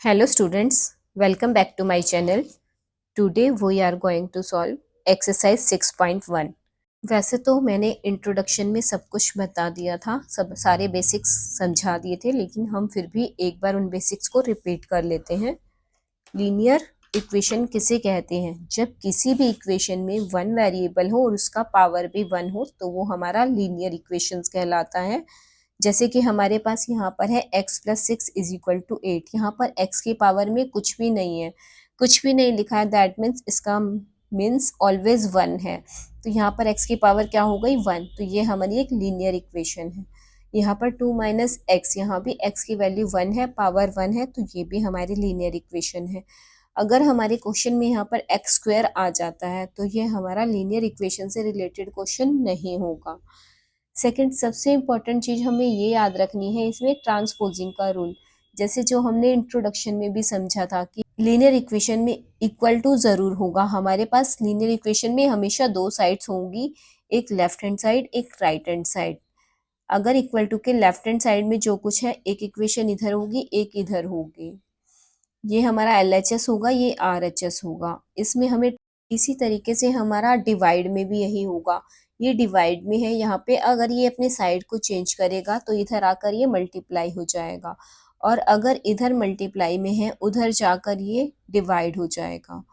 Hello students, welcome back to my channel. Today we are going to solve exercise 6.1. वैसे तो मैंने introduction में सब कुछ बता दिया था, सब सारे बेसिक्स समझा दिए थे, लेकिन हम फिर भी एक बार उन बेसिक्स को रिपीट कर लेते हैं। लीनियर इक्वेशन किसे कहते हैं? जब किसी भी इक्वेशन में वन वेरिएबल हो और उसका पावर भी वन हो तो वो हमारा लीनियर इक्वेशंस कहलाता है। जैसे कि हमारे पास यहाँ पर है x plus 6 is equal to 8। यहाँ पर x की पावर में कुछ भी नहीं है, कुछ भी नहीं लिखा है, दैट मीन्स इसका मीन्स ऑलवेज वन है। तो यहाँ पर x की पावर क्या हो गई? वन। तो ये हमारी एक लीनियर इक्वेशन है। यहाँ पर 2 माइनस एक्स, यहाँ भी x की वैल्यू वन है, पावर वन है, तो ये भी हमारी लीनियर इक्वेशन है। अगर हमारे क्वेश्चन में यहाँ पर एक्स स्क्वायर आ जाता है तो ये हमारा लीनियर इक्वेशन से रिलेटेड क्वेश्चन नहीं होगा। सेकंड, सबसे इम्पॉर्टेंट चीज हमें ये याद रखनी है इसमें ट्रांसपोजिंग का रूल। जैसे जो हमने इंट्रोडक्शन में भी समझा था कि लीनियर इक्वेशन में इक्वल टू जरूर होगा। हमारे पास लीनियर इक्वेशन में हमेशा दो साइड्स होंगी, एक लेफ्ट हैंड साइड, एक राइट हैंड साइड। अगर इक्वल टू के लेफ्ट हैंड साइड में जो कुछ है, एक इक्वेशन इधर होगी, एक इधर होगी। ये हमारा LHS होगा, ये RHS होगा। इसमें हमें इसी तरीके से हमारा डिवाइड में भी यही होगा। ये डिवाइड में है, यहाँ पे अगर ये अपने साइड को चेंज करेगा तो इधर आकर ये मल्टीप्लाई हो जाएगा, और अगर इधर मल्टीप्लाई में है उधर जाकर ये डिवाइड हो जाएगा।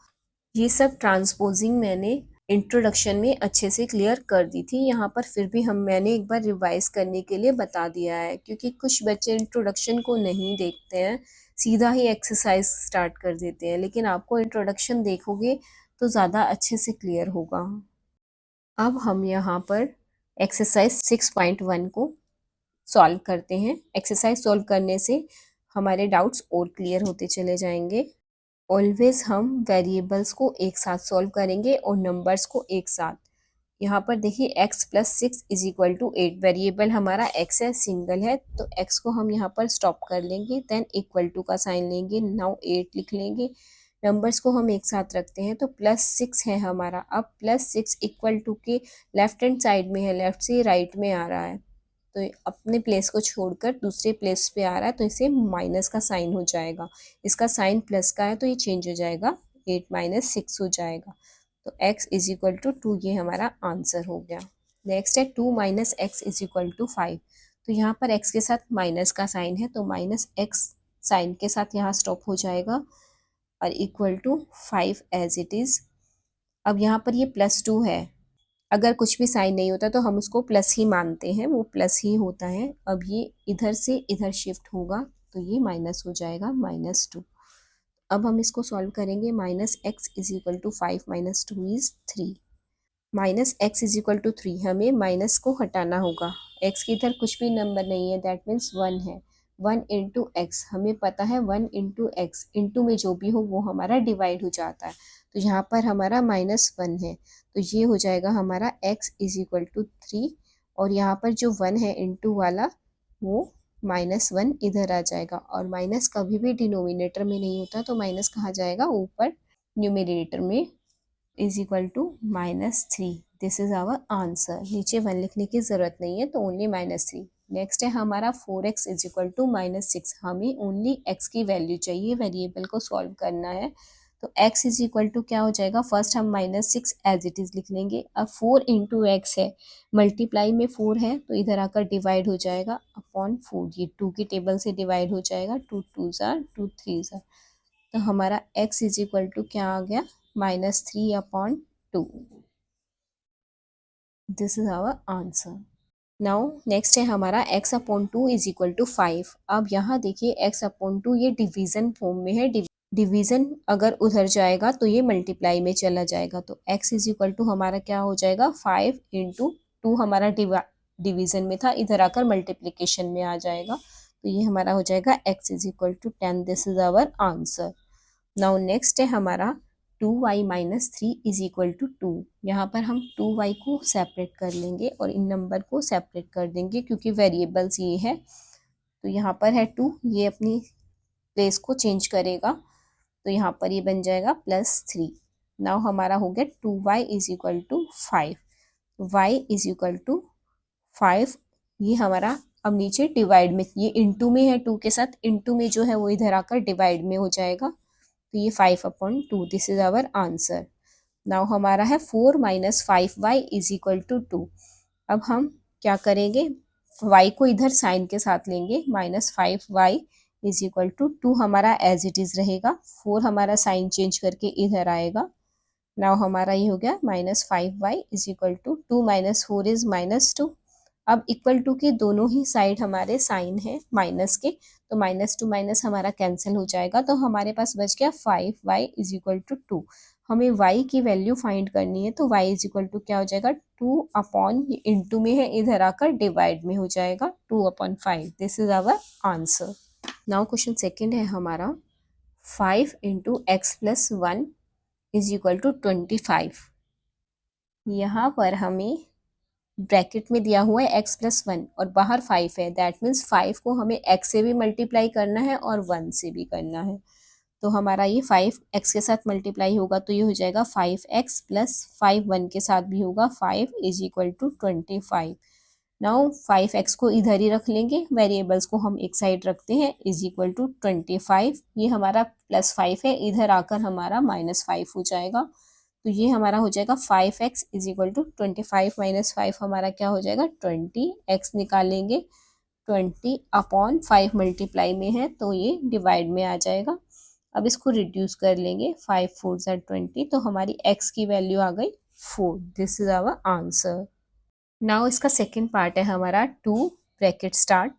ये सब ट्रांसपोजिंग मैंने इंट्रोडक्शन में अच्छे से क्लियर कर दी थी। यहाँ पर फिर भी मैंने एक बार रिवाइज करने के लिए बता दिया है, क्योंकि कुछ बच्चे इंट्रोडक्शन को नहीं देखते हैं, सीधा ही एक्सरसाइज स्टार्ट कर देते हैं। लेकिन आपको इंट्रोडक्शन देखोगे तो ज़्यादा अच्छे से क्लियर होगा। अब हम यहाँ पर एक्सरसाइज 6.1 को सॉल्व करते हैं। एक्सरसाइज सॉल्व करने से हमारे डाउट्स और क्लियर होते चले जाएंगे। ऑलवेज हम वेरिएबल्स को एक साथ सॉल्व करेंगे और नंबर्स को एक साथ। यहाँ पर देखिए x plus 6 is equal to 8, variable हमारा x है, सिंगल है, तो x को हम यहाँ पर स्टॉप कर लेंगे, देन इक्वल टू का साइन लेंगे, नाउ 8 लिख लेंगे। नंबर्स को हम एक साथ रखते हैं तो प्लस 6 है हमारा। अब प्लस 6 इक्वल टू के लेफ्ट हैंड साइड में है, लेफ्ट से राइट में आ रहा है, तो अपने प्लेस को छोड़कर दूसरे प्लेस पे आ रहा है, तो इसे माइनस का साइन हो जाएगा। इसका साइन प्लस का है तो ये चेंज हो जाएगा, 8 माइनस 6 हो जाएगा। तो x इज इक्वल टू 2, ये हमारा आंसर हो गया। नेक्स्ट है 2 minus x is equal to 5। तो यहाँ पर x के साथ माइनस का साइन है, तो माइनस एक्स साइन के साथ यहाँ स्टॉप हो जाएगा और equal to 5 as it is. अब यहाँ पर ये प्लस 2 है, अगर कुछ भी साइन नहीं होता तो हम उसको प्लस ही मानते हैं, वो प्लस ही होता है। अब ये इधर से इधर शिफ्ट होगा तो ये माइनस हो जाएगा, -2। अब हम इसको सॉल्व करेंगे। Minus x is equal to 5 minus 2 is 3। Minus x is equal to 3, हमें माइनस को हटाना होगा। एक्स की इधर कुछ भी नंबर नहीं है, दैट मीन्स 1 है। 1 इंटू एक्स, हमें पता है 1 इंटू एक्स, इंटू में जो भी हो वो हमारा डिवाइड हो जाता है। तो यहाँ पर हमारा -1 है, तो ये हो जाएगा हमारा x इज इक्वल टू 3, और यहाँ पर जो 1 है इंटू वाला वो -1 इधर आ जाएगा। और माइनस कभी भी डिनोमिनेटर में नहीं होता, तो माइनस कहाँ जाएगा? ऊपर न्यूमिनेटर में। Is equal to -3, this is our answer. नीचे 1 लिखने की जरूरत नहीं है, तो ओनली -3। नेक्स्ट है हमारा 4x इज इक्वल टू -6। हमें ओनली x की वैल्यू चाहिए, वेरिएबल को सॉल्व करना है। तो x इज इक्वल टू क्या हो जाएगा? फर्स्ट हम -6 एज इट इज लिख लेंगे। अब 4 इंटू एक्स है, मल्टीप्लाई में 4 है तो इधर आकर डिवाइड हो जाएगा अपॉन 4। ये 2 की टेबल से डिवाइड हो जाएगा, 2 2 ज़ार 2 3 ज़ार। तो हमारा x इज इक्वल टू क्या आ गया? -3/2। This is our answer. Now next है हमारा x/2 इज इक्वल टू 5। अब यहाँ देखिए x/2 ये डिवीजन फॉर्म में है। डिवीजन अगर उधर जाएगा तो ये मल्टीप्लाई में चला जाएगा, तो x इज इक्वल टू हमारा क्या हो जाएगा? 5 इंटू 2 हमारा डिवीजन में था, इधर आकर मल्टीप्लिकेशन में आ जाएगा, तो ये हमारा हो जाएगा x is equal to 10। This is our answer. Now next है हमारा 2y minus 3 is equal to 2। यहाँ पर हम 2y को सेपरेट कर लेंगे और इन नंबर को सेपरेट कर देंगे, क्योंकि वेरिएबल्स ये है। तो यहाँ पर है 2, ये अपनी प्लेस को चेंज करेगा, तो यहाँ पर ये बन जाएगा +3। नाउ हमारा हो गया 2y is equal to 5। y is equal to 5, ये हमारा अब नीचे डिवाइड में, ये इंटू में है, 2 के साथ इंटू में जो है वो इधर आकर डिवाइड में हो जाएगा, तो ये 5/2, this is our answer. Now हमारा है 4 minus 5y is equal to 2। अब हम क्या करेंगे, y को इधर साइन के साथ लेंगे, -5y इज इक्वल टू 2 हमारा एज इट इज रहेगा, 4 हमारा साइन चेंज करके इधर आएगा। नाउ हमारा ये हो गया -5y is equal to 2 minus 4 is -2। अब इक्वल टू के दोनों ही साइड हमारे साइन है माइनस के, तो -2 माइनस हमारा कैंसिल हो जाएगा, तो हमारे पास बच गया 5y इज इक्वल टू 2। हमें y की वैल्यू फाइंड करनी है, तो y इज इक्वल टू क्या हो जाएगा, 2 अपॉन, इंटू में है इधर आकर डिवाइड में हो जाएगा, 2/5। This is our answer. Now question second है हमारा, 5 into x plus 1 is equal to 25। यहाँ पर हमें ब्रैकेट में दिया हुआ है x प्लस 1 और बाहर 5 है, दैट मीन्स 5 को हमें x से भी मल्टीप्लाई करना है और 1 से भी करना है। तो हमारा ये 5 x के साथ मल्टीप्लाई होगा, तो ये हो जाएगा 5x प्लस 5 1 के साथ भी होगा, 5 is equal to 25। Now 5x को इधर ही रख लेंगे, वेरिएबल्स को हम एक साइड रखते हैं, इज इक्वल टू 25। ये हमारा +5 है, इधर आकर हमारा -5 हो जाएगा, तो ये हमारा हो जाएगा 5x is equal to 25 minus 5 हमारा क्या हो जाएगा 20। x निकालेंगे, 20/5 मल्टीप्लाई में है, तो ये डिवाइड में आ जाएगा। अब इसको रिड्यूस कर लेंगे, 5 4 ज़ा 20, तो हमारी x की वैल्यू आ गई 4। This is our answer. Now इसका सेकेंड पार्ट है हमारा 2 bracket start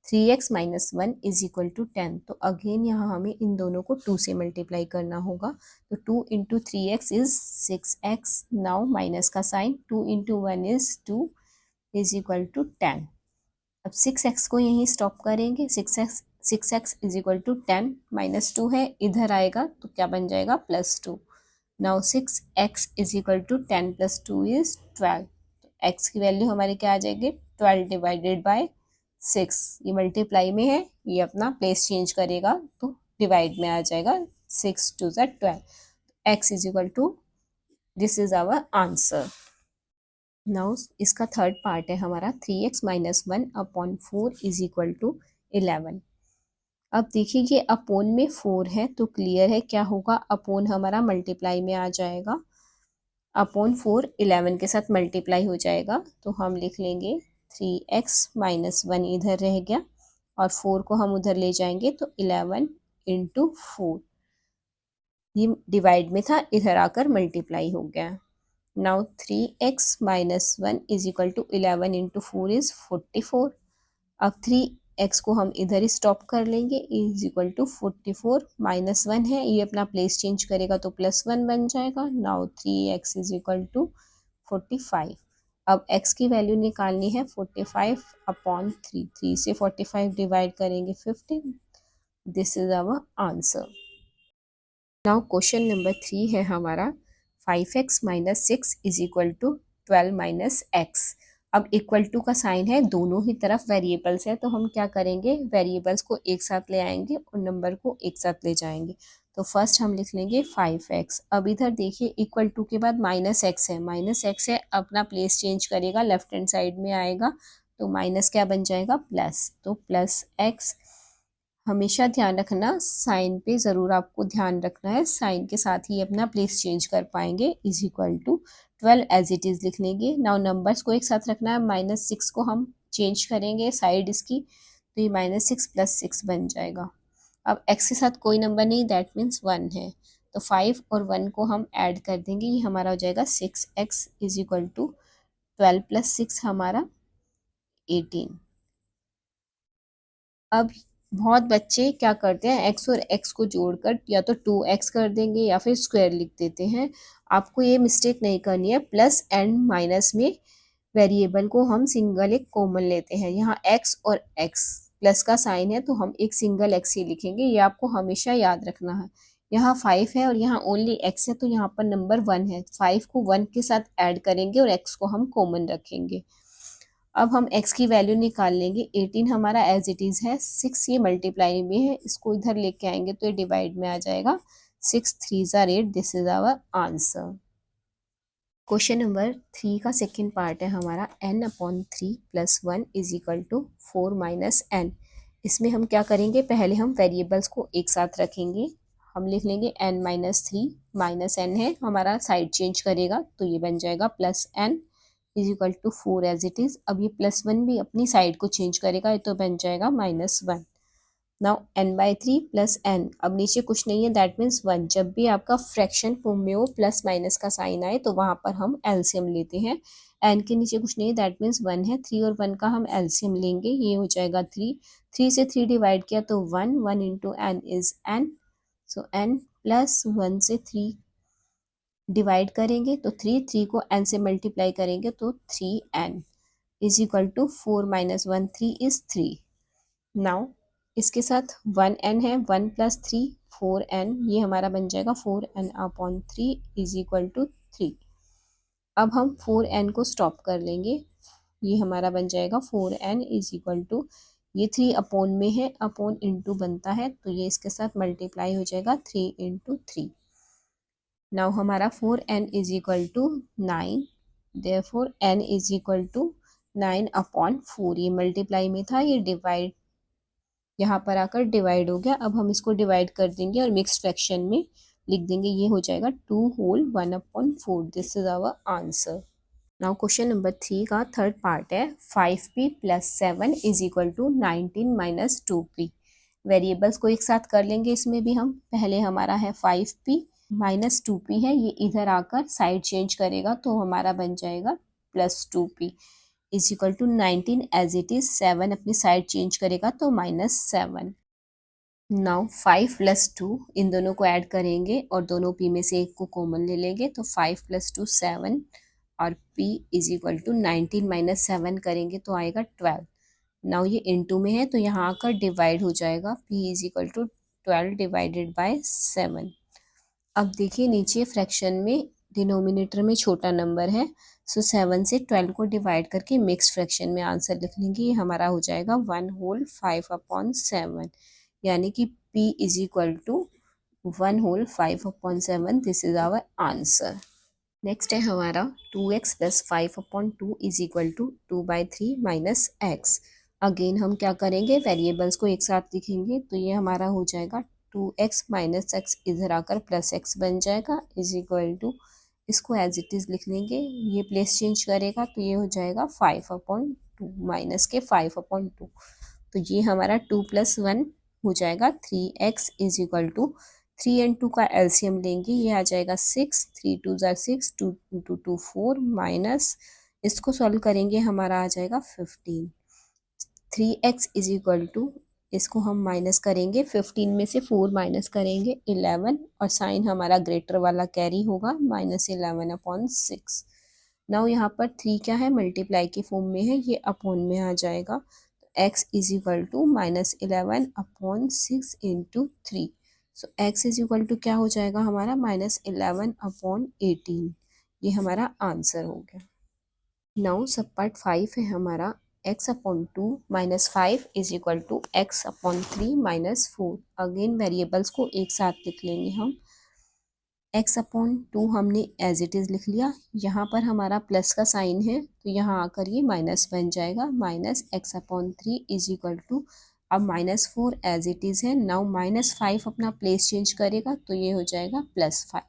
3x minus 1 is equal to 10। तो अगेन यहाँ हमें इन दोनों को 2 से मल्टीप्लाई करना होगा, तो 2 into 3x is 6x। Now minus का sign, 2 into 1 is 2 is equal to 10। अब 6x को यहीं स्टॉप करेंगे, 6x इज इक्वल टू 10 -2 है, इधर आएगा तो क्या बन जाएगा +2। Now 6x is equal to 10 + 2 is 12। x की वैल्यू हमारी क्या आ जाएगी 12 डिवाइडेड बाय 6। ये मल्टीप्लाई में है, ये अपना प्लेस चेंज करेगा तो डिवाइड में आ जाएगा, 6 2 ज़ा 12। x is equal to, this is our answer. Now इसका थर्ड पार्ट है हमारा 3x minus 1 upon 4 is equal to 11। अब देखिए ये अपोन में 4 है, तो क्लियर है क्या होगा, अपोन हमारा मल्टीप्लाई में आ जाएगा, अपॉन 4 11 के साथ मल्टीप्लाई हो जाएगा, तो हम लिख लेंगे 3x माइनस 1 इधर रह गया और 4 को हम उधर ले जाएंगे, तो 11 इंटू 4, ये डिवाइड में था, इधर आकर मल्टीप्लाई हो गया। Now 3x minus 1 is equal to 11 into 4 is 44। अब 3x को हम इधर ही स्टॉप कर लेंगे, इज इक्वल टू 44 माइनस 1 है, ये अपना प्लेस चेंज करेगा तो +1 बन जाएगा। Now 3x is equal to 45। अब x की वैल्यू निकालनी है 45/3, 3 से 45 डिवाइड करेंगे 15। This is our answer. Now question number 3 है हमारा 5x minus 6 is equal to 12 minus x। अब इक्वल टू का साइन है, दोनों ही तरफ वेरिएबल्स है, तो हम क्या करेंगे, वेरिएबल्स को एक साथ ले आएंगे और नंबर को एक साथ ले जाएंगे। तो फर्स्ट हम लिख लेंगे 5x। अब इधर देखिए इक्वल टू के बाद -x है, -x है, अपना प्लेस चेंज करेगा, लेफ्ट हैंड साइड में आएगा, तो माइनस क्या बन जाएगा प्लस, तो +x। हमेशा ध्यान रखना, साइन पे ज़रूर आपको ध्यान रखना है, साइन के साथ ही अपना प्लेस चेंज कर पाएंगे, is equal to 12 as it is लिख लेंगे। नाउ नंबर्स को एक साथ रखना है, -6 को हम चेंज करेंगे साइड इसकी, तो ये -6 + 6 बन जाएगा। अब x के साथ कोई नंबर नहीं, दैट मीन्स 1 है, तो 5 और 1 को हम ऐड कर देंगे, ये हमारा हो जाएगा 6x इज इक्वल टू 12 + 6 हमारा 18। अब बहुत बच्चे क्या करते हैं, x और x को जोड़कर या तो 2x कर देंगे या फिर स्क्वायर लिख देते हैं। आपको ये मिस्टेक नहीं करनी है, प्लस एंड माइनस में वेरिएबल को हम सिंगल एक कॉमन लेते हैं। यहाँ x और x प्लस का साइन है, तो हम एक सिंगल x ही लिखेंगे, ये आपको हमेशा याद रखना है। यहाँ 5 है और यहाँ ओनली x है, तो यहाँ पर नंबर 1 है, 5 को 1 के साथ ऐड करेंगे और x को हम कॉमन रखेंगे। अब हम x की वैल्यू निकाल लेंगे, 18 हमारा एज इट इज़ है, 6 ये मल्टीप्लाई में है, इसको इधर लेके आएंगे तो ये डिवाइड में आ जाएगा, 6 3 ज़ा 8। This is our answer. Question number 3 का सेकंड पार्ट है हमारा n/3 + 1 = 4 - n। इसमें हम क्या करेंगे, पहले हम वेरिएबल्स को एक साथ रखेंगे। हम लिख लेंगे n-3 माइनस n है हमारा, साइड चेंज करेगा तो ये बन जाएगा +n = 4 एज इट इज़। अब ये +1 भी अपनी साइड को चेंज करेगा तो बन जाएगा -1। नाउ n/3 + n, अब नीचे कुछ नहीं है, दैट मीन्स 1। जब भी आपका फ्रैक्शन फॉर्म में हो प्लस माइनस का साइन आए तो वहां पर हम एलसीएम लेते हैं। n के नीचे कुछ नहीं है, दैट मीन्स 1 है। 3 और 1 का हम एलसीएम लेंगे, ये हो जाएगा 3। 3 से 3 डिवाइड किया तो 1, 1 into n is n। So n plus 1 से 3 डिवाइड करेंगे तो 3, 3 को n से मल्टीप्लाई करेंगे तो 3n = 4 - 1, 3 इज 3। नाउ इसके साथ 1n है, 1 + 3 4n, ये हमारा बन जाएगा 4n/3 = 3। अब हम 4n को स्टॉप कर लेंगे, ये हमारा बन जाएगा 4n = ये 3 अपॉन में है, अपॉन इंटू बनता है तो ये इसके साथ मल्टीप्लाई हो जाएगा 3 × 3। नाउ हमारा 4n = 9, देयरफॉर n = 9/4। ये मल्टीप्लाई में था, ये डिवाइड यहाँ पर आकर डिवाइड हो गया। अब हम इसको डिवाइड कर देंगे और मिक्स्ड फ्रैक्शन में लिख देंगे, ये हो जाएगा 2 whole 1/4। This is our answer. Now question number 3 का थर्ड पार्ट है 5p + 7 = 19 - 2p। वेरिएबल्स को एक साथ कर लेंगे इसमें भी हम। पहले हमारा है 5p -2p है, ये इधर आकर साइड चेंज करेगा तो हमारा बन जाएगा +2p = 19 एज इट इज। 7 अपनी साइड चेंज करेगा तो -7। नाउ 5 + 2, इन दोनों को ऐड करेंगे और दोनों p में से एक को कॉमन ले लेंगे तो 5 + 2 7 और p = 19 - 7 करेंगे तो आएगा 12। नाउ ये इनटू में है तो यहाँ आकर डिवाइड हो जाएगा, p = 12 डिवाइडेड बाय 7। अब देखिए नीचे फ्रैक्शन में डिनोमिनेटर में छोटा नंबर है, सो 7 से 12 को डिवाइड करके मिक्स फ्रैक्शन में आंसर लिख लेंगे, ये हमारा हो जाएगा 1 होल 5/7, यानी कि p = 1 whole 5/7। This is our answer. Next है हमारा 2x + 5/2 = 2/3 - x। अगेन हम क्या करेंगे, वेरिएबल्स को एक साथ लिखेंगे तो ये हमारा हो जाएगा 2x - x, इधर आकर +x बन जाएगा = इसको एज इट इज़ लिख लेंगे, ये प्लेस चेंज करेगा तो ये हो जाएगा 5/2 माइनस के 5/2। तो ये हमारा 2 + 1 हो जाएगा 3x = 3 एंड 2 का एलसीएम लेंगे, ये आ जाएगा 6। 3 2 ज़ा 6, 2 × 2 4 माइनस, इसको सॉल्व करेंगे हमारा आ जाएगा 15। 3x = इसको हम माइनस करेंगे, 15 में से 4 माइनस करेंगे 11, और साइन हमारा ग्रेटर वाला कैरी होगा -11/6। नाउ यहाँ पर 3 क्या है, मल्टीप्लाई के फॉर्म में है, ये अपॉन में आ जाएगा। x = -11/6 × 3। सो x = क्या हो जाएगा हमारा -11/18। ये हमारा आंसर हो गया। नाउ सब पार्ट 5 है हमारा x/2 - 5 = x/3 - 4। अगेन वेरिएबल्स को एक साथ लिख लेंगे हम। x/2 हमने एज इट इज़ लिख लिया, यहाँ पर हमारा प्लस का साइन है तो यहाँ आकर ये माइनस बन जाएगा, -x/3 = अब -4 एज इट इज़ है। नाउ -5 अपना प्लेस चेंज करेगा तो ये हो जाएगा +5।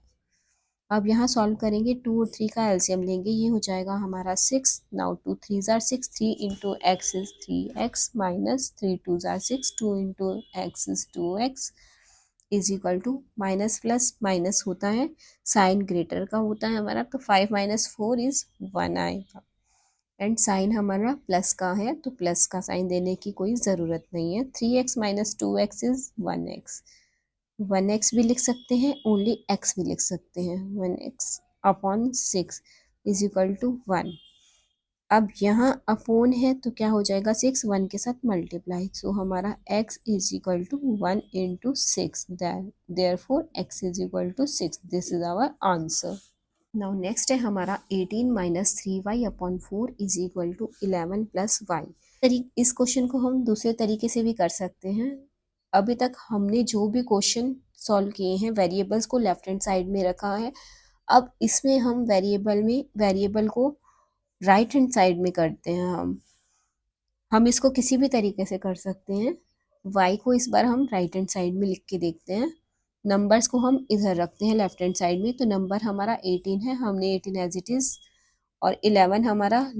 अब यहाँ सॉल्व करेंगे, 2 और 3 का एलसीएम लेंगे, ये हो जाएगा हमारा 6। नाउ 2 3 ज़ा 6, 3 × x इज 3x माइनस 3 2 ज़ा 6, 2 × x is 2x = minus plus minus होता है, साइन ग्रेटर का होता है हमारा, तो 5 - 4 इज 1 आएगा। एंड साइन हमारा प्लस का है तो प्लस का साइन देने की कोई ज़रूरत नहीं है। 3x - 2x is 1x। 1x भी लिख सकते हैं, ओनली x भी लिख सकते हैं, 1x/6 = 1। अब यहाँ अपॉन है तो क्या हो जाएगा, 6 1 के साथ मल्टीप्लाई, सो हमारा x = 1 × 6, therefore x = 6। This is our answer. Now next है हमारा 18 - 3y/4 = 11 + y। इस क्वेश्चन को हम दूसरे तरीके से भी कर सकते हैं। अभी तक हमने जो भी क्वेश्चन सॉल्व किए हैं, वेरिएबल्स को लेफ्ट हैंड साइड में रखा है। अब इसमें हम वेरिएबल को राइट हैंड साइड में करते हैं। हम इसको किसी भी तरीके से कर सकते हैं। y को इस बार हम राइट हैंड साइड में लिख के देखते हैं। नंबर्स को हम इधर रखते हैं लेफ्ट हैंड साइड में। तो नंबर हमारा 18 है, हमने 18 एज इट इज़, और 11 हमारा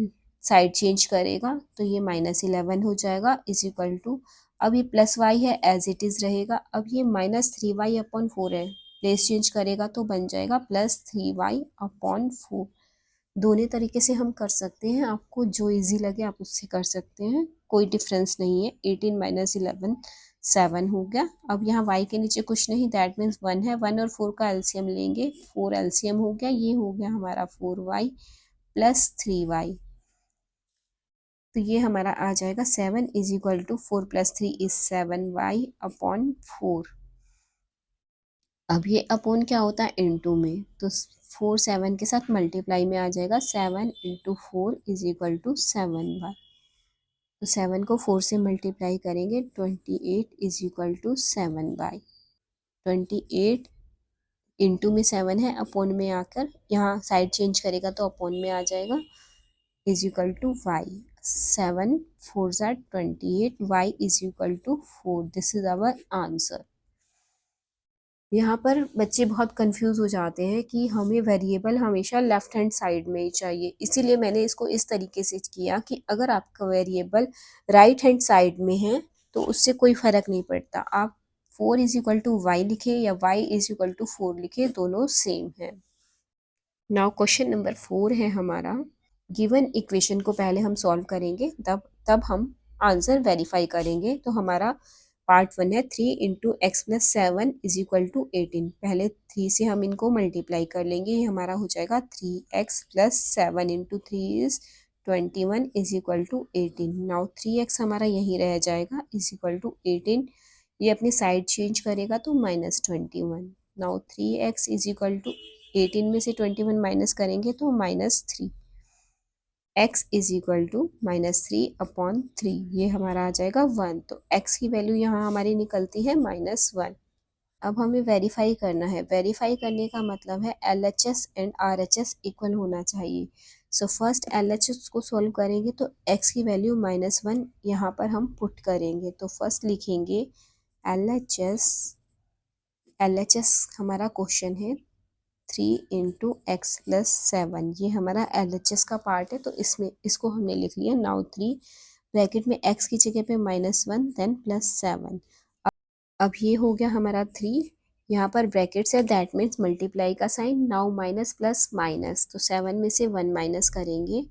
साइड चेंज करेगा तो ये -11 हो जाएगा इज इक्वल टू, अब ये प्लस वाई है एज इट इज़ रहेगा। अब ये -3y/4 है, प्लेस चेंज करेगा तो बन जाएगा +3y/4। दोनों तरीके से हम कर सकते हैं, आपको जो इजी लगे आप उससे कर सकते हैं, कोई डिफरेंस नहीं है। 18 - 11 7 हो गया। अब यहाँ y के नीचे कुछ नहीं, दैट मीन्स 1 है। 1 और 4 का एलसीएम लेंगे, 4 एलसीएम हो गया, ये हो गया हमारा 4y + 3y। तो ये हमारा आ जाएगा 7 is equal to 4 + 3 is 7y/4। अब ये अपॉन क्या होता है, इनटू में, तो 4 7 के साथ मल्टीप्लाई में आ जाएगा। 7 × 4 इज इक्वल टू 7y। तो 7 को 4 से मल्टीप्लाई करेंगे, 28 is equal to 7y। 28 into में 7 है, अपॉन में आकर यहाँ साइड चेंज करेगा तो अपॉन में आ जाएगा, इज इक्वल टू y। 7 4 ज़ा 28, y is equal to 4। This is our answer. यहाँ पर बच्चे बहुत कंफ्यूज हो जाते हैं कि हमें वेरिएबल हमेशा लेफ्ट हैंड साइड में ही चाहिए, इसीलिए मैंने इसको इस तरीके से किया कि अगर आपका वेरिएबल राइट हैंड साइड में है तो उससे कोई फ़र्क नहीं पड़ता, आप 4 इज इक्वल टू वाई लिखे या y इज इक्वल टू 4 लिखे, दोनों सेम है। नाउ क्वेश्चन नंबर 4 है हमारा, गिवन इक्वेशन को पहले हम सॉल्व करेंगे, तब हम आंसर वेरीफाई करेंगे। तो हमारा पार्ट 1 है 3 × x + 7 इज इक्वल टू 18। पहले 3 से हम इनको मल्टीप्लाई कर लेंगे, ये हमारा हो जाएगा 3x + 7 × 3 is 21 is equal to 18। Now 3x हमारा यहीं रह जाएगा इज इक्वल टू 18, ये अपनी साइड चेंज करेगा तो -21। Now 3x is equal to 18 में से 21 माइनस करेंगे तो -3। x इज इक्वल टू -3/3, ये हमारा आ जाएगा 1। तो x की वैल्यू यहाँ हमारी निकलती है -1। अब हमें वेरीफाई करना है, वेरीफाई करने का मतलब है LHS एंड RHS इक्वल होना चाहिए। सो फर्स्ट LHS को सॉल्व करेंगे तो x की वैल्यू -1 यहाँ पर हम पुट करेंगे। तो फर्स्ट लिखेंगे LHS हमारा क्वेश्चन है 3 × x + 7, ये हमारा LHS का पार्ट है, तो इसमें इसको हमने लिख लिया। नाउ 3 ब्रैकेट में x की जगह पे -1 देन +7। अब ये हो गया हमारा 3, यहाँ पर ब्रैकेट्स है, दैट मीन्स मल्टीप्लाई का sign. Now minus plus minus, तो 7 में से 1 माइनस करेंगे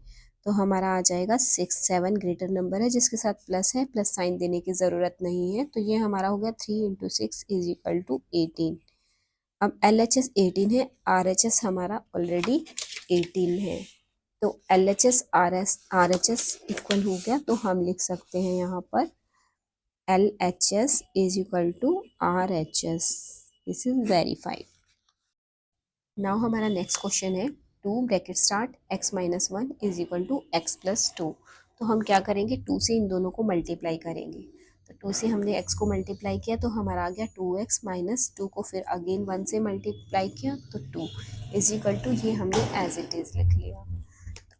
तो हमारा आ जाएगा 6। 7 ग्रेटर नंबर है जिसके साथ प्लस है, प्लस साइन देने की ज़रूरत नहीं है, तो ये हमारा हो गया 3 × 6 इज इक्वल टू 18। अब LHS 18 है, RHS हमारा ऑलरेडी 18 है, तो LHS RHS इक्वल हो गया, तो हम लिख सकते हैं यहाँ पर LHS is equal to RHS। This is verified. Now हमारा नेक्स्ट क्वेश्चन है 2 bracket start x - 1 is equal to x + 2। तो हम क्या करेंगे, 2 से इन दोनों को मल्टीप्लाई करेंगे। तो 2 से हमने x को मल्टीप्लाई किया तो हमारा आ गया 2x - 2 को फिर अगेन 1 से मल्टीप्लाई किया तो 2 इज इक्वल टू, ये हमने एज इट इज़ लिख लिया।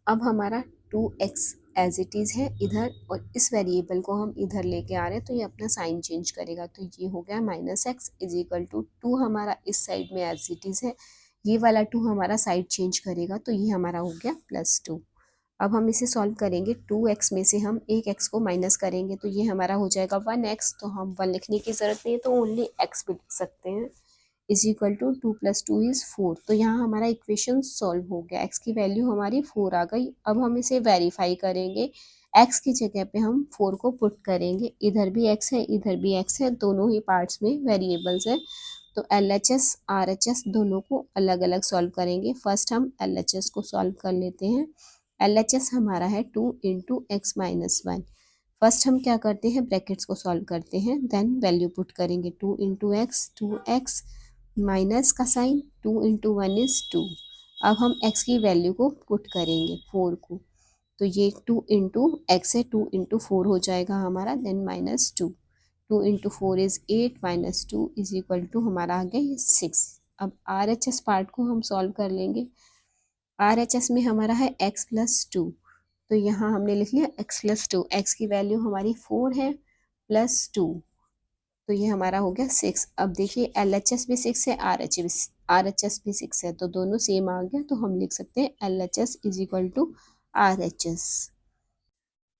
अब हमारा 2x एज इट इज़ है इधर, और इस वेरिएबल को हम इधर लेके आ रहे हैं तो ये अपना साइन चेंज करेगा, तो ये हो गया -x इज इक्वल टू 2 हमारा इस साइड में एज इट इज़ है, ये वाला 2 हमारा साइड चेंज करेगा तो ये हमारा हो गया +2। अब हम इसे सॉल्व करेंगे, 2x में से हम एक x को माइनस करेंगे तो ये हमारा हो जाएगा 1x, तो हम 1 लिखने की ज़रूरत नहीं है तो ओनली x भी लिख सकते हैं, इज इक्वल टू 2 + 2 इज़ 4। तो यहाँ हमारा इक्वेशन सॉल्व हो गया, x की वैल्यू हमारी 4 आ गई। अब हम इसे वेरीफाई करेंगे, x की जगह पे हम 4 को पुट करेंगे, इधर भी x है इधर भी x है, दोनों ही पार्ट्स में वेरिएबल्स हैं, तो LHS RHS दोनों को अलग अलग सॉल्व करेंगे। फर्स्ट हम LHS को सॉल्व कर लेते हैं। LHS हमारा है 2 × x - 1। फर्स्ट हम क्या करते हैं, ब्रैकेट्स को सॉल्व करते हैं, देन वैल्यू पुट करेंगे। 2 × x, 2x माइनस का साइन, 2 × 1 इज़ 2। अब हम x की वैल्यू को पुट करेंगे 4 को, तो ये 2 × x है, 2 × 4 हो जाएगा हमारा, then -2। 2 × 4 is 8 - 2 is equal to हमारा आ गया 6। अब RHS पार्ट को हम सॉल्व कर लेंगे। RHS में हमारा है x प्लस 2, तो यहाँ हमने लिख लिया x प्लस 2, x की वैल्यू हमारी 4 है प्लस 2, तो ये हमारा हो गया 6। अब देखिए LHS भी 6 है, RHS भी 6 है, तो दोनों सेम आ गया, तो हम लिख सकते हैं LHS is equal to RHS।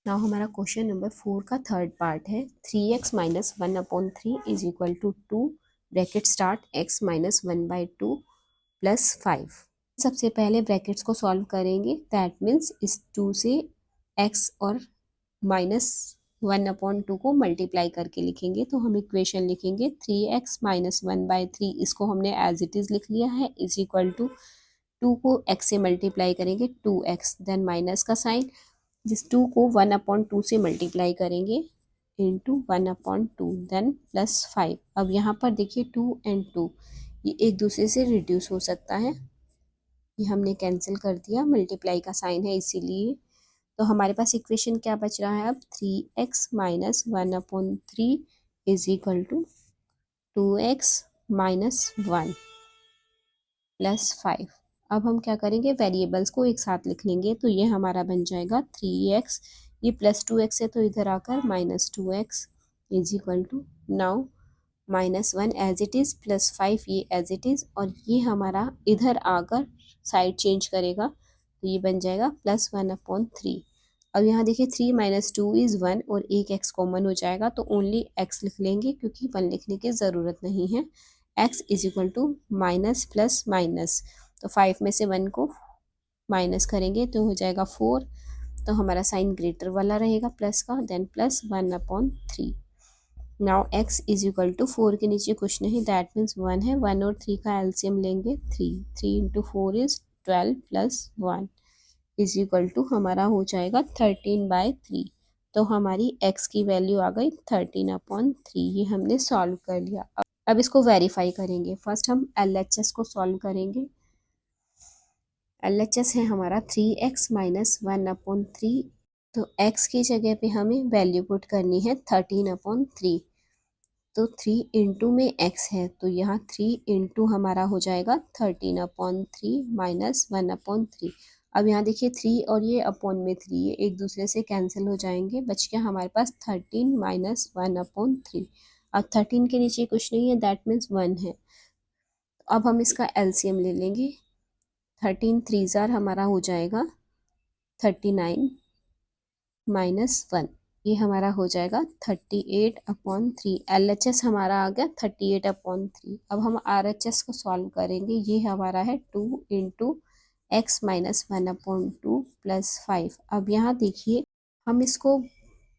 Now हमारा क्वेश्चन नंबर 4 का थर्ड पार्ट है 3x minus 1/3 is equal to 2 bracket start x minus 1/2 plus 5। सबसे पहले ब्रैकेट्स को सॉल्व करेंगे, दैट मीन्स इस 2 से x और माइनस 1/2 को मल्टीप्लाई करके लिखेंगे, तो हम इक्वेशन लिखेंगे 3x माइनस 1/3, इसको हमने एज इट इज़ लिख लिया है, इज इक्वल टू 2 को x से मल्टीप्लाई करेंगे 2x, देन माइनस का साइन, जिस 2 को 1/2 से मल्टीप्लाई करेंगे इंटू 1/2, देन प्लस 5। अब यहाँ पर देखिए 2 एंड 2 ये एक दूसरे से रिड्यूस हो सकता है, ये हमने कैंसिल कर दिया, मल्टीप्लाई का साइन है इसीलिए। तो हमारे पास इक्वेशन क्या बच रहा है अब 3x minus 1/3 is equal to 2x minus 1 plus 5। अब हम क्या करेंगे, वेरिएबल्स को एक साथ लिख लेंगे, तो ये हमारा बन जाएगा 3x, ये प्लस 2x है तो इधर आकर minus 2x is equal to, now minus 1 as it is plus 5 ये एज इट इज़, और ये हमारा इधर आकर साइड चेंज करेगा, तो ये बन जाएगा प्लस 1/3। अब यहाँ देखिए 3 माइनस 2 इज़ 1 और एक x कॉमन हो जाएगा, तो ओनली x लिख लेंगे क्योंकि 1 लिखने की ज़रूरत नहीं है। x is equal to minus plus minus, तो 5 में से 1 को माइनस करेंगे तो हो जाएगा 4, तो हमारा साइन ग्रेटर वाला रहेगा प्लस का, then plus 1/3। Now x is equal to 4 के नीचे कुछ नहीं, दैट मीन्स 1 है, 1 और 3 का एलसीएम लेंगे 3 into 4 is 12 plus 1 is equal to हमारा हो जाएगा 13/3। तो हमारी x की वैल्यू आ गई 13/3, ये हमने सॉल्व कर लिया। अब इसको वेरीफाई करेंगे, फर्स्ट हम LHS को सॉल्व करेंगे। LHS है हमारा 3x माइनस 1/3, तो x की जगह पे हमें वैल्यू पुट करनी है 13/3, तो 3 इंटू में x है, तो यहाँ 3 इंटू हमारा हो जाएगा 13/3 माइनस 1/3। अब यहाँ देखिए 3 और ये अपॉन में 3 ये एक दूसरे से कैंसिल हो जाएंगे, बच गया हमारे पास 13 माइनस 1/3। अब 13 के नीचे कुछ नहीं है, दैट मीन्स 1 है। अब हम इसका एलसीएम ले लेंगे, 13 3 जार हमारा हो जाएगा 39 माइनस 1, ये हमारा हो जाएगा 38/3। LHS हमारा आ गया 38/3। अब हम RHS को सॉल्व करेंगे, ये हमारा है 2 इंटू एक्स माइनस 1/2 प्लस 5। अब यहाँ देखिए हम इसको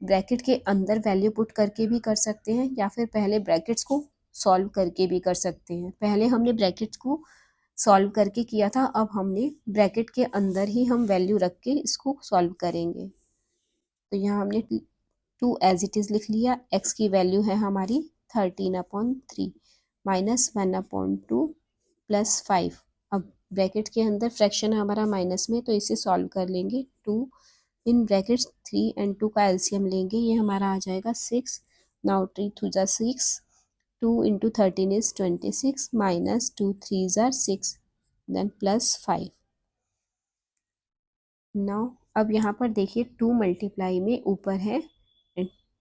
ब्रैकेट के अंदर वैल्यू पुट करके भी कर सकते हैं, या फिर पहले ब्रैकेट्स को सॉल्व करके भी कर सकते हैं। पहले हमने ब्रैकेट्स को सॉल्व करके किया था, अब हमने ब्रैकेट के अंदर ही हम वैल्यू रख के इसको सॉल्व करेंगे। तो यहाँ हमने 2 एज इट इज़ लिख लिया, x की वैल्यू है हमारी 13/3 माइनस 1/2 प्लस 5। अब ब्रैकेट के अंदर फ्रैक्शन हमारा माइनस में, तो इसे सॉल्व कर लेंगे। 2 इन ब्रैकेट्स 3 एंड 2 का एलसीएम लेंगे, ये हमारा आ जाएगा 6। नाउ 3 2 ज़ा 6, 2 इंटू 13 इज 26 माइनस 2 3 ज़ा 6, देन प्लस 5। नाउ अब यहाँ पर देखिए 2 मल्टीप्लाई में ऊपर है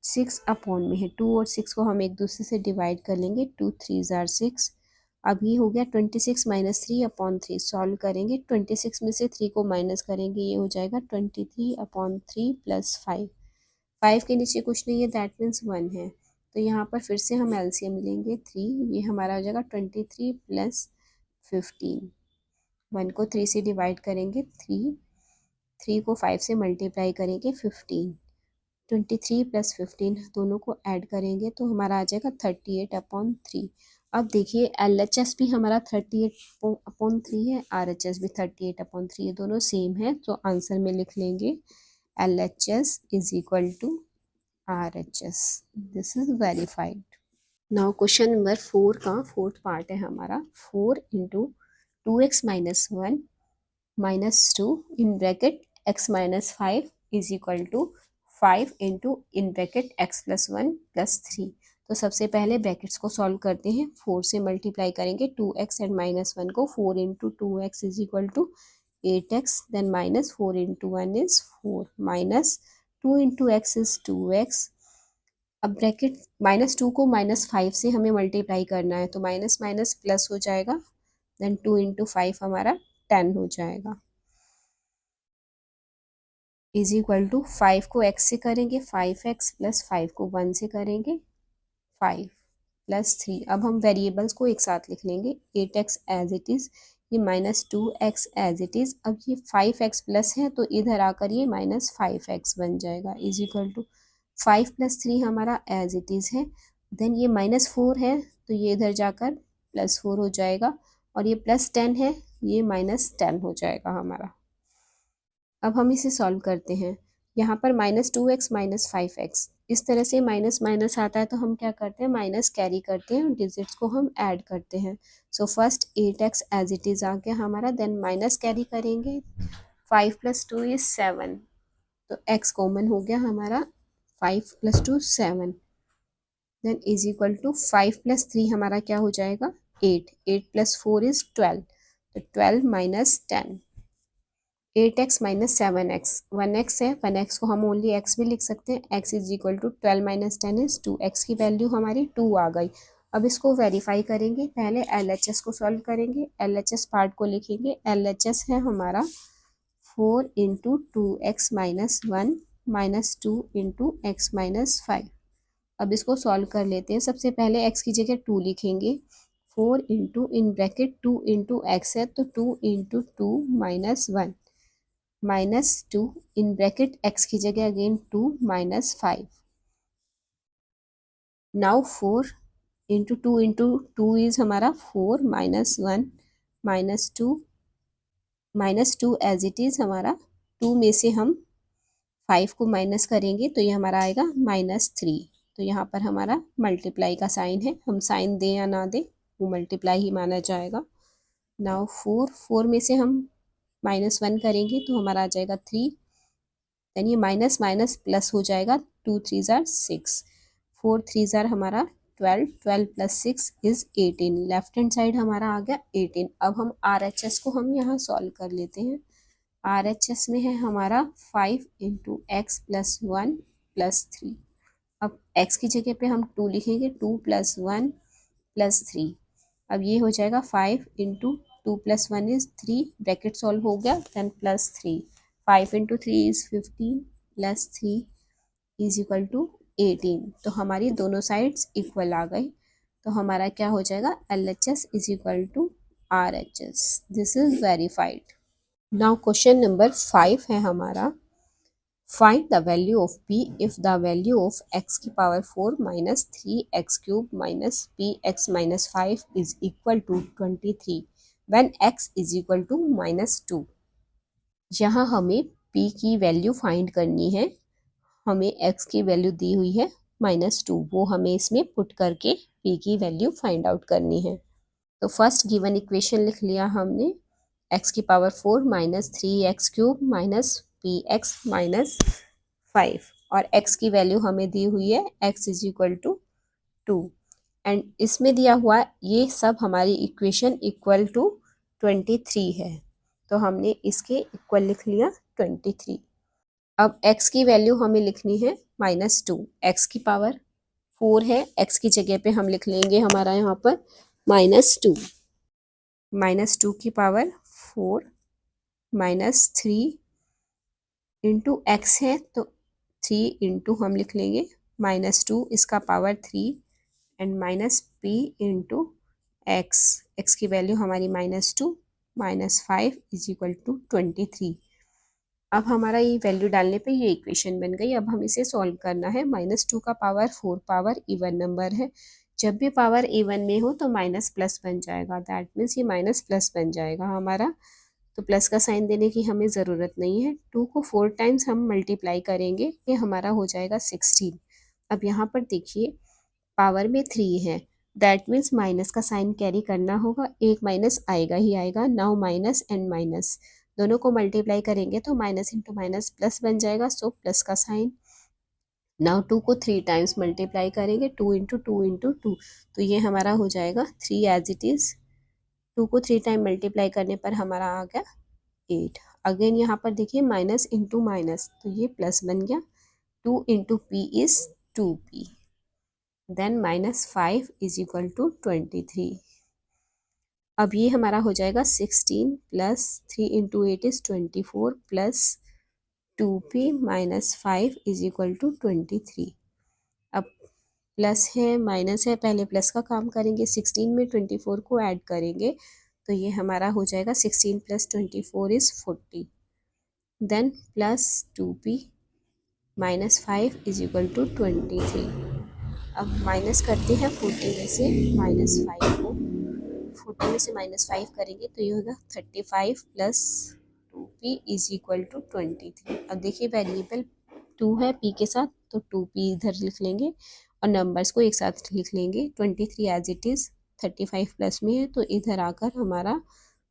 6 अपॉन में है, 2 और 6 को हम एक दूसरे से डिवाइड कर लेंगे, 2 3 ज़ार 6। अब ये हो गया 26 माइनस 3/3, सॉल्व करेंगे, 26 में से 3 को माइनस करेंगे, ये हो जाएगा 23/3 प्लस 5। 5 के नीचे कुछ नहीं है, दैट मीन्स 1 है, तो यहाँ पर फिर से हम एलसीएम लेंगे 3, ये हमारा हो जाएगा 23 प्लस 15। 1 को 3 से डिवाइड करेंगे 3 को 5 से मल्टीप्लाई करेंगे 15, 23 प्लस 15 दोनों को ऐड करेंगे तो हमारा आ जाएगा 38/3। अब देखिए LHS भी हमारा 38/3 है, RHS भी 38/3 है, दोनों सेम है, तो आंसर में लिख लेंगे LHS is equal to RHS। This is verified. Now question number 4 का फोर्थ पार्ट है हमारा 4 into 2x minus 1 minus 2 in bracket x minus 5 is equal to 5 into in bracket x plus 1 plus 3। तो सबसे पहले brackets को solve करते हैं। 4 से मल्टीप्लाई करेंगे 2x एंड -1 को। 4 into 2x is equal to 8x, then -4 into 1 is 4, -2 into x is 2x। अब ब्रैकेट -2 को -5 से हमें मल्टीप्लाई करना है, तो माइनस माइनस प्लस हो जाएगा, देन 2 इंटू 5 हमारा 10 हो जाएगा, इज इक्वल टू 5 को x से करेंगे 5x प्लस 5 को 1 से करेंगे 5 प्लस 3। अब हम वेरिएबल्स को एक साथ लिख लेंगे, 8x एज इट इज़, ये -2x एज इट इज़। अब ये 5x प्लस है तो इधर आकर ये -5x बन जाएगा, इज इक्वल टू 5 प्लस 3 हमारा एज इट इज़ है। देन ये -4 है तो ये इधर जाकर +4 हो जाएगा, और ये +10 है, ये -10 हो जाएगा हमारा। अब हम इसे सॉल्व करते हैं। यहाँ पर -2x -5x, इस तरह से माइनस माइनस आता है तो हम क्या करते हैं, माइनस कैरी करते हैं, डिजिट्स को हम ऐड करते हैं। So first 8x as it is आ गया हमारा, देन माइनस कैरी करेंगे, 5 + 2 इज 7, तो x कॉमन हो गया हमारा, 5 + 2 7, देन इज इक्वल टू 5 + 3 हमारा क्या हो जाएगा, 8, 8 + 4 इज 12, तो 12 - 10, 8x - 7x, 1x है, 1x को हम ओनली x भी लिख सकते हैं, x is equal to 12 - 10 is 2, x की वैल्यू हमारी 2 आ गई। अब इसको वेरीफाई करेंगे, पहले LHS को सॉल्व करेंगे, LHS पार्ट को लिखेंगे, LHS है हमारा 4 इंटू 2x - 1 -2 इंटू x - 5। अब इसको सॉल्व कर लेते हैं। सबसे पहले x की जगह 2 लिखेंगे, 4 into in bracket 2 into x है तो 2 इंटू 2 -1, -2 इन ब्रैकेट x की जगह again 2 -5। Now 4 into 2 into 2 is हमारा 4 -1 -2 एज इट इज़ हमारा, 2 में से हम 5 को माइनस करेंगे तो ये हमारा आएगा -3। तो यहाँ पर हमारा मल्टीप्लाई का साइन है, हम साइन दें या ना दें वो मल्टीप्लाई ही माना जाएगा। नाउ 4 में से हम -1 करेंगे तो हमारा आ जाएगा 3, देन ये माइनस माइनस प्लस हो जाएगा, 2 3 ज़ार 6, 4 3 ज़ार हमारा 12, 12 + 6 इज 18, लेफ्ट हैंड साइड हमारा आ गया 18। अब हम RHS को हम यहाँ सॉल्व कर लेते हैं। RHS में है हमारा 5 इंटू x + 1 + 3। अब x की जगह पे हम 2 लिखेंगे, 2 + 1 + 3। अब ये हो जाएगा 5 इंटू 2 + 1 इज 3, ब्रैकेट सॉल्व हो गया, then +3, 5 into 3 is 15 + 3 is equal to 18। तो हमारी दोनों साइड्स इक्वल आ गई, तो हमारा क्या हो जाएगा, LHS is equal to RHS। This is verified. Now question number 5 है हमारा, find the value of p if the value of x की power 4 minus 3x³ minus px minus 5 is equal to 23 when x is equal to -2। यहाँ हमें p की value find करनी है, हमें x की वैल्यू दी हुई है -2, वो हमें इसमें पुट करके p की वैल्यू फाइंड आउट करनी है। तो फर्स्ट गिवन इक्वेशन लिख लिया हमने, x की power 4 minus 3x³ minus px minus 5, और x की वैल्यू हमें दी हुई है x is equal to 2, and इसमें दिया हुआ ये सब हमारी इक्वेशन इक्वल टू 23 है, तो हमने इसके इक्वल लिख लिया 23। अब x की वैल्यू हमें लिखनी है -2, x की पावर 4 है, x की जगह पे हम लिख लेंगे हमारा यहाँ पर -2, -2 की पावर 4 -3 इंटू x है तो 3 इंटू हम लिख लेंगे -2 इसका power 3 and -p into x की वैल्यू हमारी -2 -5 इज इक्वल टू 23। अब हमारा ये वैल्यू डालने पे ये इक्वेशन बन गई। अब हम इसे सॉल्व करना है। -2 का पावर 4 पावर इवन नंबर है, जब भी पावर इवन में हो तो माइनस प्लस बन जाएगा, दैट मीन्स ये माइनस प्लस बन जाएगा हमारा, तो प्लस का साइन देने की हमें ज़रूरत नहीं है। 2 को 4 टाइम्स हम मल्टीप्लाई करेंगे, ये हमारा हो जाएगा 16। अब यहाँ पर देखिए पावर में 3 है, दैट मीन्स माइनस का साइन कैरी करना होगा, एक माइनस आएगा ही आएगा। नाउ माइनस एंड माइनस दोनों को मल्टीप्लाई करेंगे तो माइनस इंटू माइनस प्लस बन जाएगा, सो प्लस का साइन। नाउ 2 को 3 टाइम्स मल्टीप्लाई करेंगे, 2 इंटू 2 इंटू 2, तो ये हमारा हो जाएगा 3 एज इट इज़। 2 को 3 टाइम मल्टीप्लाई करने पर हमारा आ गया 8। अगेन यहाँ पर देखिए माइनस इंटू माइनस, तो ये प्लस बन गया। 2 into p is 2p, then -5 is equal to 23। अब ये हमारा हो जाएगा 16 plus 3 into 8 is 24 plus 2p minus 5 is equal to 23। अब प्लस है माइनस है, पहले प्लस का काम करेंगे, 16 में 24 को ऐड करेंगे, तो ये हमारा हो जाएगा 16 plus 24 is 40, then plus 2p minus 5 is equal to 23। अब माइनस करते हैं 40 में से -5 को, 40 में से -5 करेंगे तो ये होगा 35 plus 2p is equal to 23। अब देखिए वेरिएबल 2 है p के साथ, तो 2p इधर लिख लेंगे और नंबर्स को एक साथ लिख लेंगे। 23 एज इट इज़, 35 प्लस में है तो इधर आकर हमारा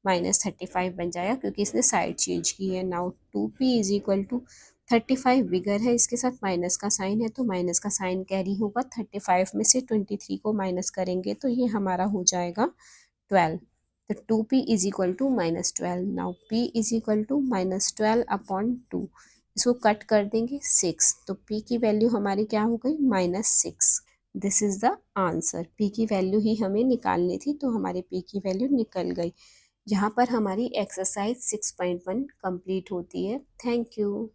-35 बन जाएगा, क्योंकि इसने साइड चेंज की है। Now 2p is equal to 35 bigger है, इसके साथ माइनस का साइन है, तो माइनस का साइन कैरी होगा। 35 में से 23 को माइनस करेंगे तो ये हमारा हो जाएगा 12। तो 2p is equal to -12। Now p is equal to -12 upon 2, इसको कट कर देंगे 6, तो p की वैल्यू हमारी क्या हो गई -6। This is the answer. p की वैल्यू ही हमें निकालनी थी, तो हमारी p की वैल्यू निकल गई। यहाँ पर हमारी एक्सरसाइज 6.1 कंप्लीट होती है। Thank you.